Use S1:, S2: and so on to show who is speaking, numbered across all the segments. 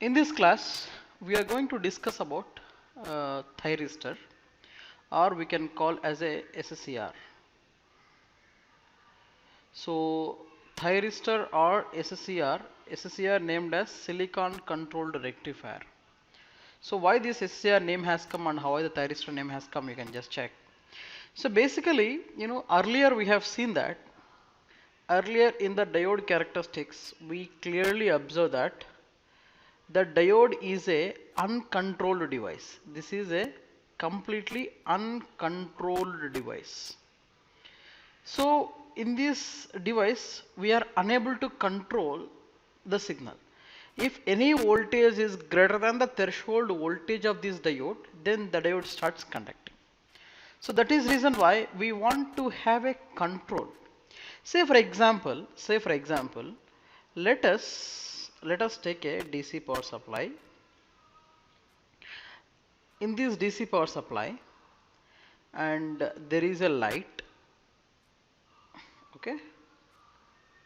S1: In this class, we are going to discuss about thyristor, or we can call as a SCR. So, thyristor or SCR named as silicon controlled rectifier. So, why this SCR name has come and how the thyristor name has come, you can just check. So, basically, earlier we have seen that earlier in the diode characteristics, we clearly observe that the diode is a uncontrolled device. This is a completely uncontrolled device. So in this device we are unable to control the signal. If any voltage is greater than the threshold voltage of this diode, then the diode starts conducting. So that is reason why we want to have a control. Say for example, let us take a DC power supply. In this DC power supply, and there is a light, okay,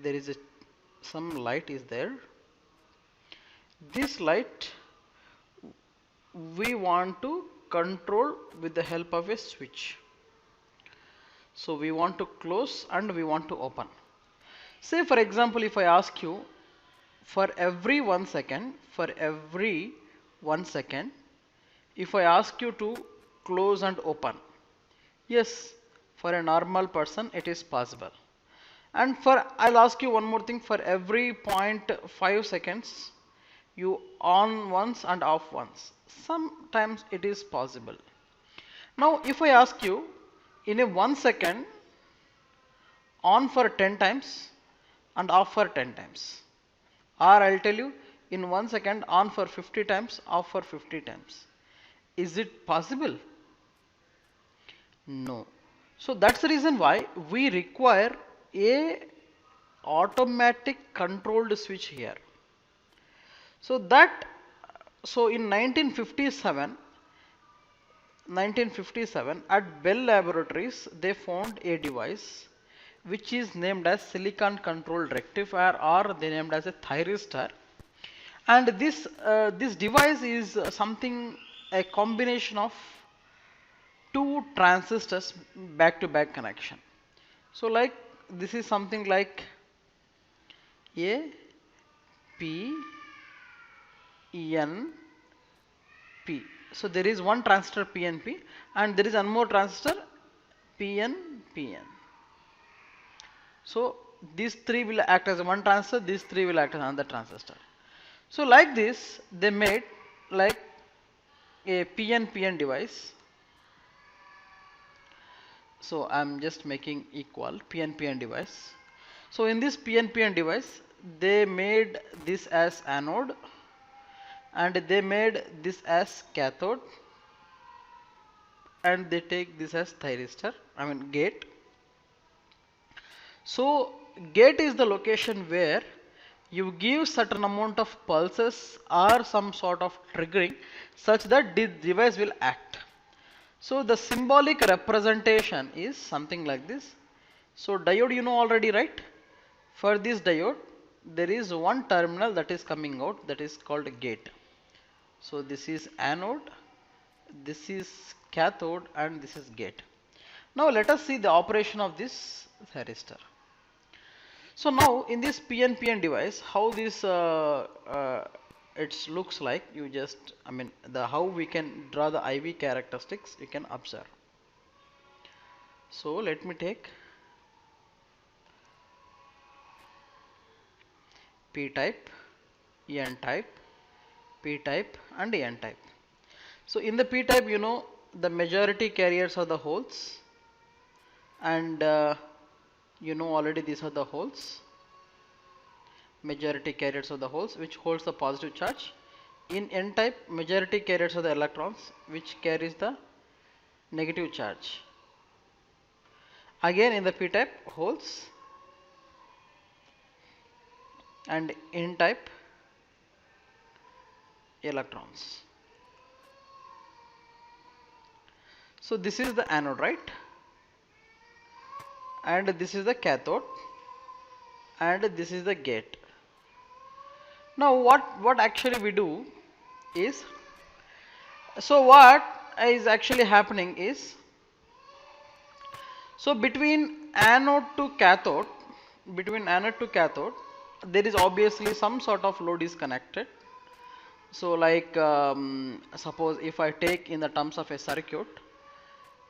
S1: there is some light is there. This light we want to control with the help of a switch. So we want to close and we want to open. Say for example, if I ask you, for every 1 second, if I ask you to close and open, yes, for a normal person it is possible. And I'll ask you one more thing, for every 0.5 seconds you on once and off once. Sometimes it is possible. Now if I ask you, in a 1 second, on for 10 times and off for 10 times, or I'll tell you, in 1 second on for 50 times, off for 50 times. Is it possible? No. So that's the reason why we require a automatic controlled switch here. So in 1957 at Bell Laboratories, they found a device which is named as silicon controlled rectifier, or they named as a thyristor. And this device is a combination of two transistors back to back connection. So like this is something like a P N P. So there is one transistor PNP and there is one more transistor PN. So these three will act as one transistor, these three will act as another transistor. So like this they made like a PNPN device. So I'm just making equal PNPN device. So in this PNPN device they made this as anode and they made this as cathode, and they take this as gate. So gate is the location where you give certain amount of pulses or some sort of triggering such that the device will act. So the symbolic representation is something like this. So diode you know already, right? For this diode there is one terminal that is coming out, that is called gate. So this is anode, this is cathode, and this is gate. Now let us see the operation of this thyristor. So now in this PNPN device, how this it looks like, you just how we can draw the IV characteristics, you can observe. So let me take P type, N type, P type and N type. So in the P type, you know, the majority carriers are the holes, and you know already these are the holes, majority carriers of the holes which holds the positive charge. In N type, majority carriers are the electrons which carries the negative charge. Again in the P type, holes, and N type, electrons. So this is the anode, right? And this is the cathode, and this is the gate. Now what actually we do is, so what is actually happening is, so between anode to cathode, there is obviously some sort of load is connected. So like suppose if I take in the terms of a circuit,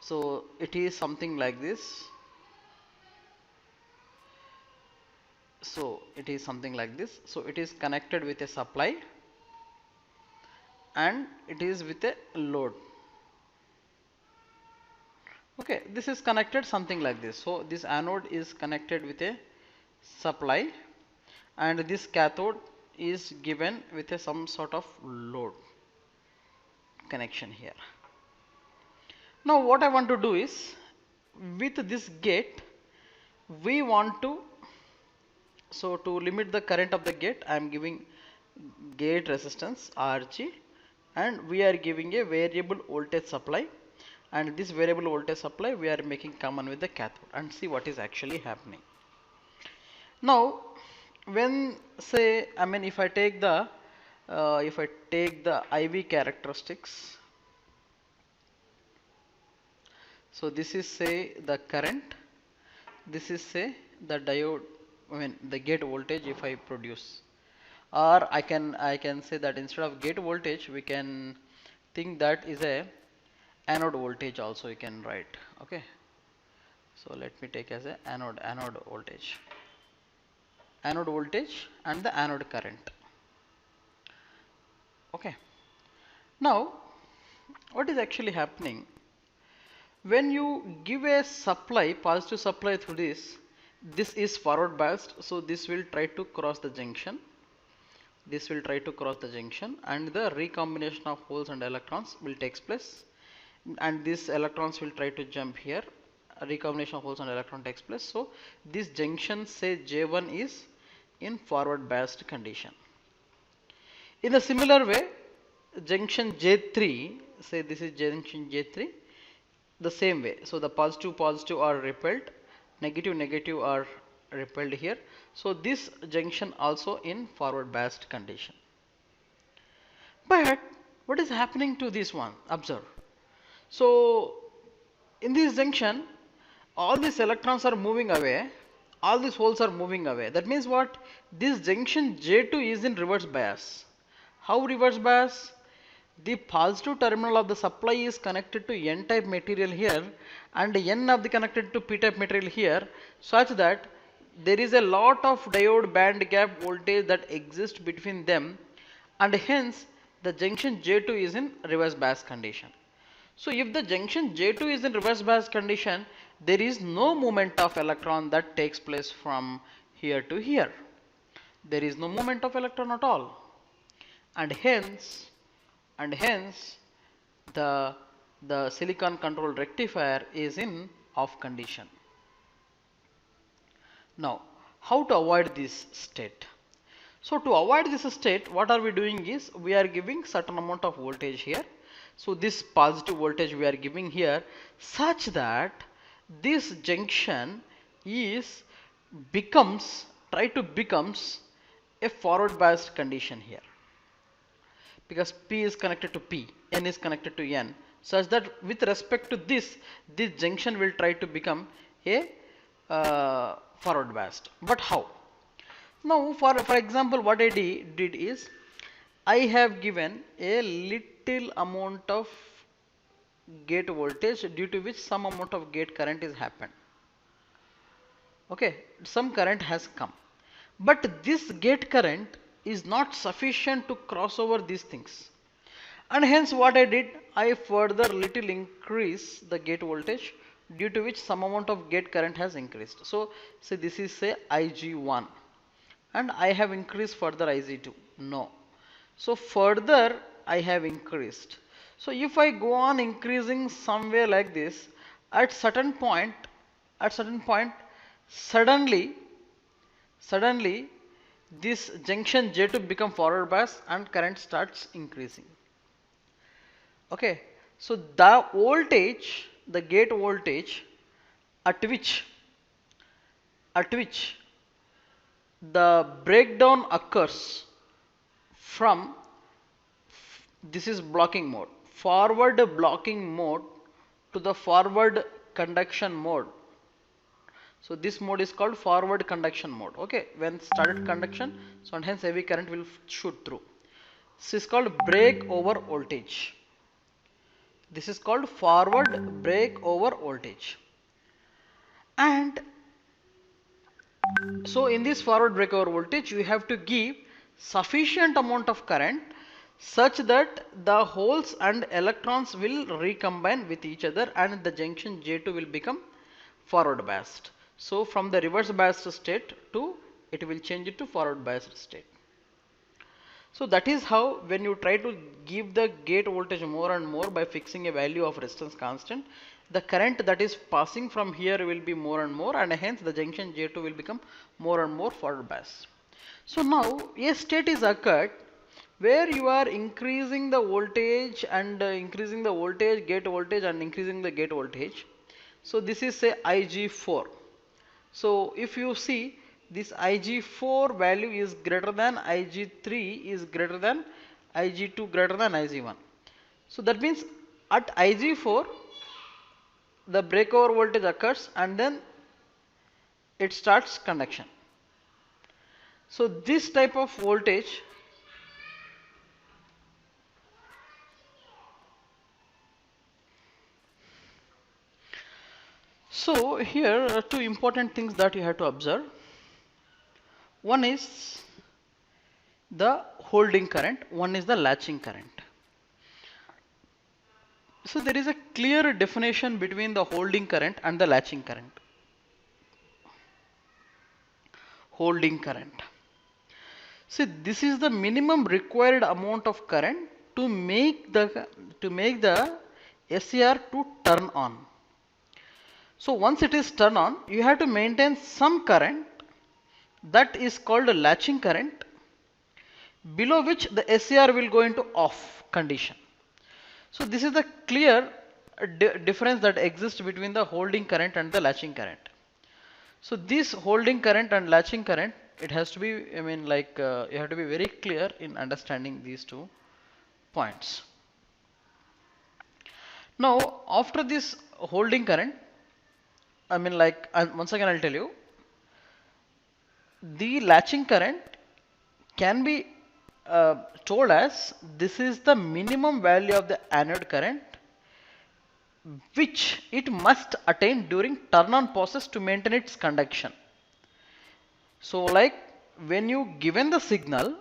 S1: so it is something like this. So it is something like this. So it is connected with a supply and it is with a load. Okay, this is connected something like this. So this anode is connected with a supply and this cathode is given with a some sort of load connection here. Now what I want to do is, with this gate we want to, so to limit the current of the gate I am giving gate resistance RG, and we are giving a variable voltage supply, and this variable voltage supply we are making common with the cathode, and see what is actually happening. Now when say, I mean if I take the IV characteristics, so this is say the current, this is say the diode, I mean the gate voltage if I produce, or I can say that instead of gate voltage we can think that is a anode voltage also you can write. Okay, so let me take as a anode voltage and the anode current. Okay, now what is actually happening when you give a supply, positive supply through this is forward biased, so this will try to cross the junction, and the recombination of holes and electrons will takes place, and these electrons will try to jump here, a recombination of holes and electron takes place. So this junction say J1 is in forward biased condition. In a similar way, junction J3, say this is junction J3, the same way. So the positive are repelled, negative are repelled here. So this junction also in forward biased condition. But what is happening to this one? Observe. So in this junction, all these electrons are moving away, all these holes are moving away. That means what? This junction J2 is in reverse bias. How reverse bias? The positive terminal of the supply is connected to N-type material here, and N of the connected to P-type material here, such that there is a lot of diode band gap voltage that exists between them, and hence the junction J2 is in reverse bias condition. So if the junction J2 is in reverse bias condition, there is no movement of electron that takes place from here to here. There is no movement of electron at all, and hence the silicon controlled rectifier is in off condition. Now how to avoid this state? So to avoid this state, what are we doing is, we are giving certain amount of voltage here. So this positive voltage we are giving here, such that this junction is becomes a forward biased condition here, because P is connected to P, N is connected to N, such that with respect to this junction will try to become a forward biased. But how? Now for example, what I did is, I have given a little amount of gate voltage due to which some amount of gate current is happened. Okay, some current has come, but this gate current is not sufficient to cross over these things, and hence what I did, I further little increase the gate voltage, due to which some amount of gate current has increased. So say this is say Ig1, and I have increased further Ig2. No, so further I have increased. So if I go on increasing somewhere like this, at certain point, suddenly this junction J2 become forward bias and current starts increasing. Okay, so the gate voltage at which the breakdown occurs from, this is blocking mode, forward blocking mode to the forward conduction mode. So this mode is called forward conduction mode. Okay, when started conduction, so and hence heavy current will shoot through. This is called break over voltage. This is called forward break over voltage. And so in this forward break over voltage, you have to give sufficient amount of current such that the holes and electrons will recombine with each other and the junction J2 will become forward biased. So from the reverse biased state to, it will change it to forward biased state. So that is how, when you try to give the gate voltage more and more by fixing a value of resistance constant, the current that is passing from here will be more and more, and hence the junction J2 will become more and more forward biased. So now a state is occurred where you are increasing the voltage and increasing the voltage, gate voltage, and increasing the gate voltage. So this is say Ig4. So if you see, this Ig4 value is greater than Ig3 is greater than Ig2 greater than Ig1. So that means at Ig4 the breakover voltage occurs and then it starts conduction. So this type of voltage so here are two important things that you have to observe. One is the holding current, one is the latching current. So there is a clear definition between the holding current and the latching current. Holding current. See, this is the minimum required amount of current to make the SCR to turn on. So once it is turned on, you have to maintain some current that is called a latching current, below which the SCR will go into off condition. So this is the clear difference that exists between the holding current and the latching current. So this holding current and latching current, it has to be, I mean, like you have to be very clear in understanding these two points. Now after this holding current, I mean, like once again I'll tell you, the latching current can be told as, this is the minimum value of the anode current which it must attain during turn on process to maintain its conduction. So like when you given the signal,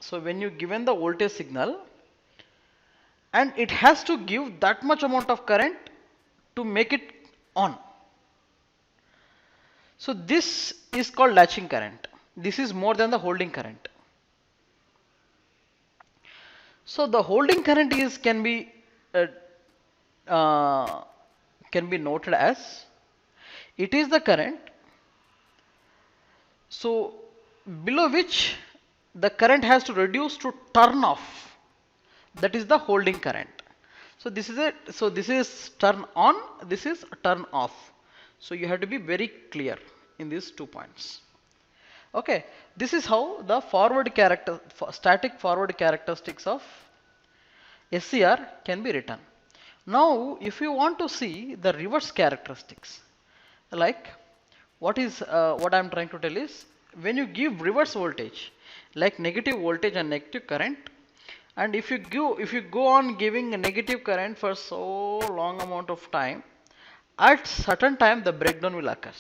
S1: so when you given the voltage signal and it has to give that much amount of current to make it on. So this is called latching current. This is more than the holding current. So the holding current is can be noted as, it is the current so below which the current has to reduce to turn off. That is the holding current. So this is it. So this is turn on, this is turn off. So you have to be very clear in these 2 points. Okay, this is how the static forward characteristics of SCR can be written. Now if you want to see the reverse characteristics, like what I am trying to tell is, when you give reverse voltage like negative voltage and negative current, and if you go on giving a negative current for so long amount of time, at certain time the breakdown will occur.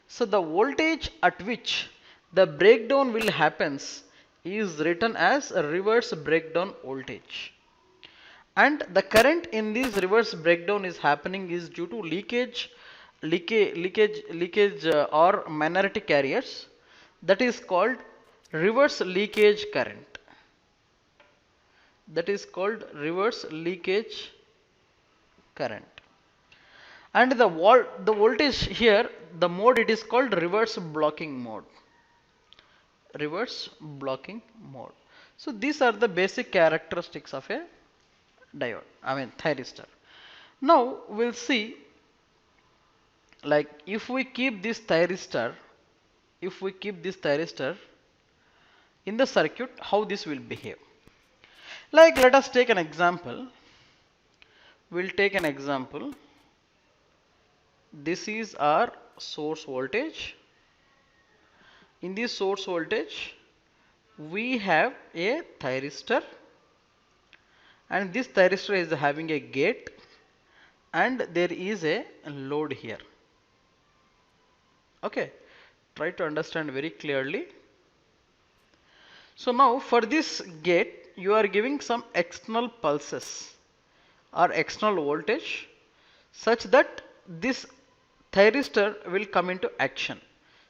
S1: So the voltage at which the breakdown will happens is written as a reverse breakdown voltage. And the current in this reverse breakdown is happening is due to leakage or minority carriers. That is called reverse leakage current. That is called reverse leakage current. And the voltage here, the mode, it is called reverse blocking mode. Reverse blocking mode. So these are the basic characteristics of a diode, I mean thyristor. Now we'll see, like if we keep this thyristor in the circuit how this will behave. Like let us take an example. We'll take an example. This is our source voltage. In this source voltage, we have a thyristor, and this thyristor is having a gate, and there is a load here. Okay, try to understand very clearly. So now for this gate, you are giving some external pulses or external voltage such that this thyristor will come into action.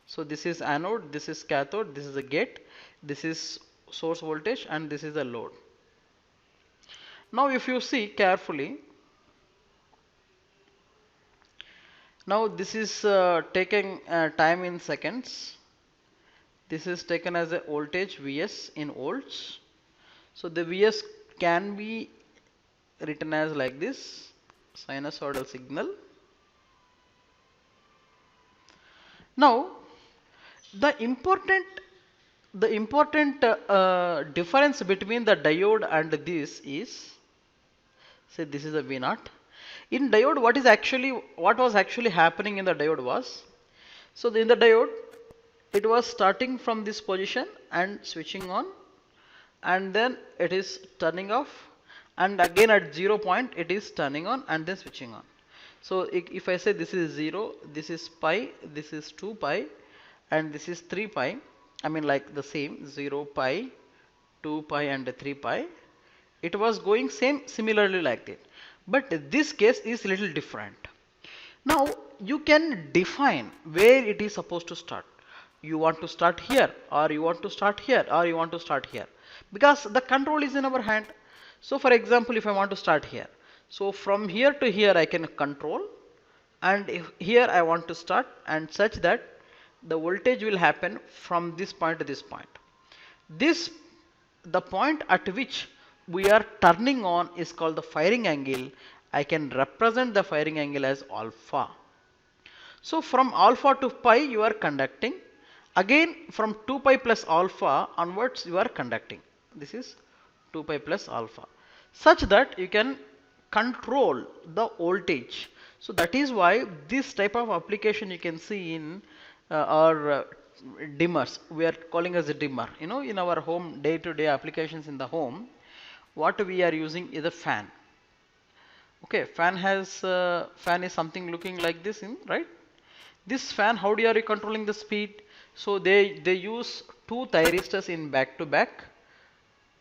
S1: So this is anode, this is cathode, this is a gate, this is source voltage, and this is the load. Now if you see carefully, now this is taking time in seconds. This is taken as a voltage Vs in volts. So the Vs can be written as like this, sinusoidal signal. Now the important difference between the diode and this is, say this is a V0. In diode, what was actually happening in the diode was, so in the diode, it was starting from this position and switching on, and then it is turning off, and again at 0 point it is turning on and then switching on. So if I say this is 0, this is pi, this is 2 pi, and this is 3 pi, I mean like the same 0 pi, 2 pi and 3 pi, it was going similarly like that. But this case is little different. Now you can define where it is supposed to start. You want to start here, or you want to start here, or you want to start here, because the control is in our hand. So for example, if I want to start here, so from here to here I can control, and if here I want to start, and such that the voltage will happen from this point to this point. This, the point at which we are turning on, is called the firing angle. I can represent the firing angle as alpha. So from alpha to pi you are conducting. Again from 2 pi plus alpha onwards you are conducting. This is 2 pi plus alpha. Such that you can control the voltage. So that is why this type of application you can see in our dimmers. We are calling as a dimmer. You know, in our home day-to-day applications in the home, what we are using is a fan. Okay, fan is something looking like this, right? This fan, how are you controlling the speed? So they use two thyristors in back to back.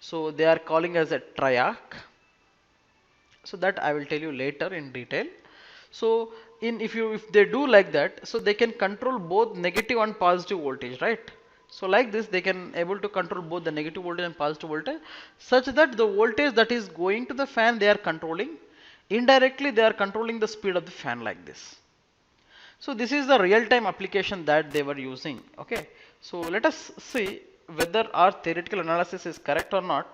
S1: So they are calling as a triac. So that I will tell you later in detail. So if they do like that, so they can control both negative and positive voltage, right? So like this, they can able to control both the negative voltage and positive voltage, such that the voltage that is going to the fan they are controlling. Indirectly, they are controlling the speed of the fan like this. So this is the real-time application that they were using. Okay. So let us see whether our theoretical analysis is correct or not.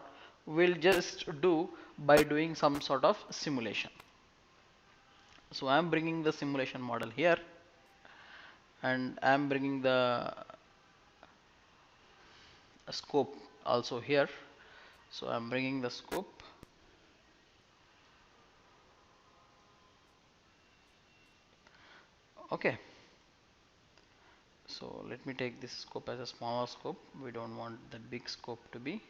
S1: We'll just do by doing some sort of simulation. So I am bringing the simulation model here, and I am bringing the scope also here. So I am bringing the scope. Okay. So let me take this scope as a smaller scope. We don't want the big scope to be.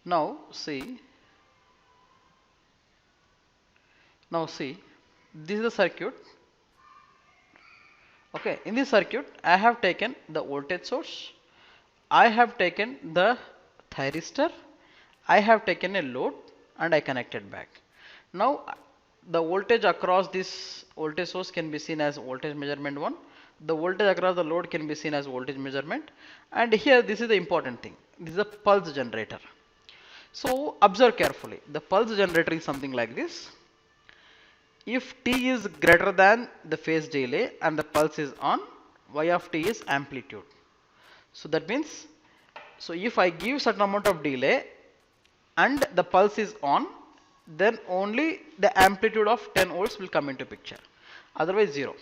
S1: Now see, this is the circuit. Okay, in this circuit I have taken the voltage source, I have taken the thyristor, I have taken a load, and I connected back. Now the voltage across this voltage source can be seen as voltage measurement 1. The voltage across the load can be seen as voltage measurement. And here this is the important thing. This is a pulse generator. So observe carefully. The pulse generator is something like this. If t is greater than the phase delay and the pulse is on, y of t is amplitude. So that means, so if I give certain amount of delay and the pulse is on, then only the amplitude of 10 volts will come into picture, otherwise 0.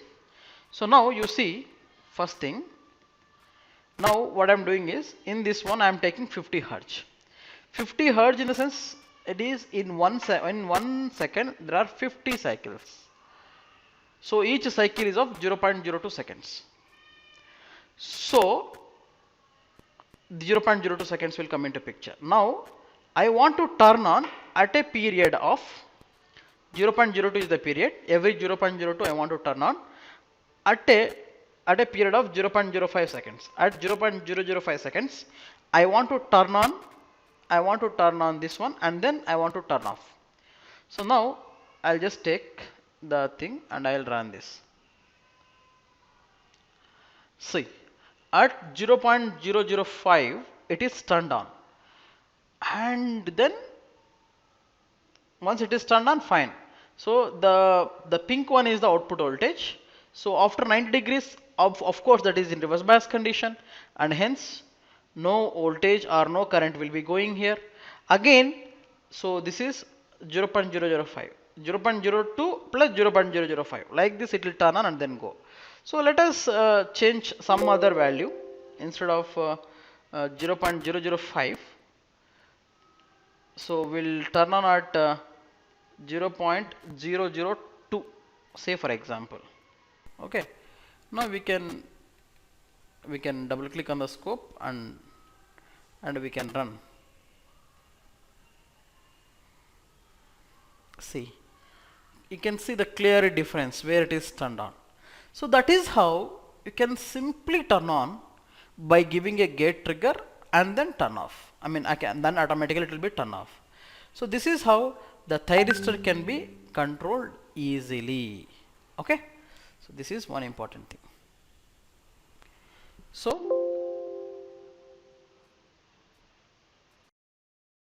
S1: So now you see, first thing, Now what I'm doing is, in this one I'm taking 50 hertz. 50 hertz in the sense it is in in 1 second there are 50 cycles. So each cycle is of 0.02 seconds. So 0.02 seconds will come into picture. Now I want to turn on at a period of 0.02 is the period. Every 0.02 I want to turn on at a period of 0.05 seconds. At 0.005 seconds I want to turn on this one, and then I want to turn off. So now I'll just take the thing and I'll run this. See, at 0.005 it is turned on, and then once it is turned on, fine. So the pink one is the output voltage. So after 90 degrees, of course that is in reverse bias condition, and hence no voltage or no current will be going here again. So this is 0.005, 0.02 plus 0.005, like this it will turn on and then go. So let us change some other value. Instead of 0.005, so we'll turn on at 0.002, say for example. Okay, now we can double click on the scope and we can run. See, you can see the clear difference where it is turned on. So that is how you can simply turn on by giving a gate trigger and then turn off. I mean, then automatically it will be turned off. So this is how the thyristor can be controlled easily. Okay, so this is one important thing. So